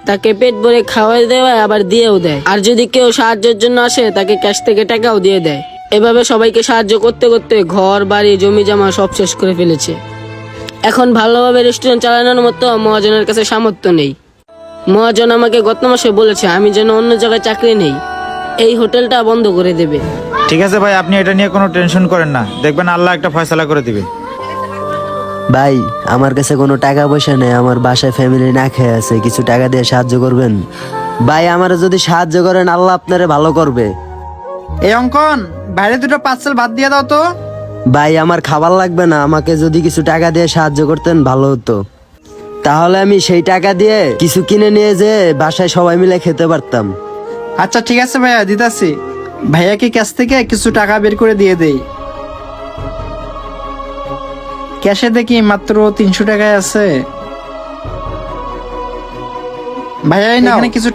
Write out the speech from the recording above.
তাকে পেট ভরে খাওয়াই দেওয়ায় আবার দিয়েও দেয়। আর যদি কেউ সাহায্যের জন্য আসে তাকে ক্যাশ থেকে টাকাও দিয়ে দেয়। এভাবে সবাইকে সাহায্য করতে করতে ঘর বাড়ি জমি জমা সব শেষ করে ফেলেছে। এখন ভালোভাবে রেস্টুরেন্ট চালানোর মতো মহাজনের কাছে সামর্থ্য নেই। মহাজন আমাকে গত মাসে বলেছে আমি যেন অন্য জায়গায় চাকরি নেই, এই হোটেলটা বন্ধ করে দেবে। ঠিক আছে ভাই, আপনি এটা নিয়ে কোনো টেনশন করেন না, দেখবেন আল্লাহ একটা ফয়সালা করে দিবে। ভাই আমার কাছে কোনো টাকা পয়সা নেই, আমার বাসায় ফ্যামিলি না খেয়ে আছে, কিছু টাকা দিয়ে সাহায্য করবেন ভাই। আমারে যদি সাহায্য করেন আল্লাহ আপনারে ভালো করবে। এই অঙ্কন, বাইরে দুটো পার্সেল ভাত দিয়ে দাও তো। ভাই আমার খাবার লাগবে না, আমাকে যদি কিছু টাকা দিয়ে সাহায্য করতেন ভালো হতো, তাহলে আমি সেই টাকা দিয়ে কিছু কিনে নিয়ে যে বাসায় সবাই মিলে খেতে পারতাম। আচ্ছা ঠিক আছে ভাইয়া, দিতাছি। ভাইয়াকে ক্যাশ থেকে কিছু টাকা বের করে দিয়ে দেই। ক্যাশে দেখি মাত্র 300 টাকায় আছে। ভাইয়া এই নাও, এখানে কিছু টাকা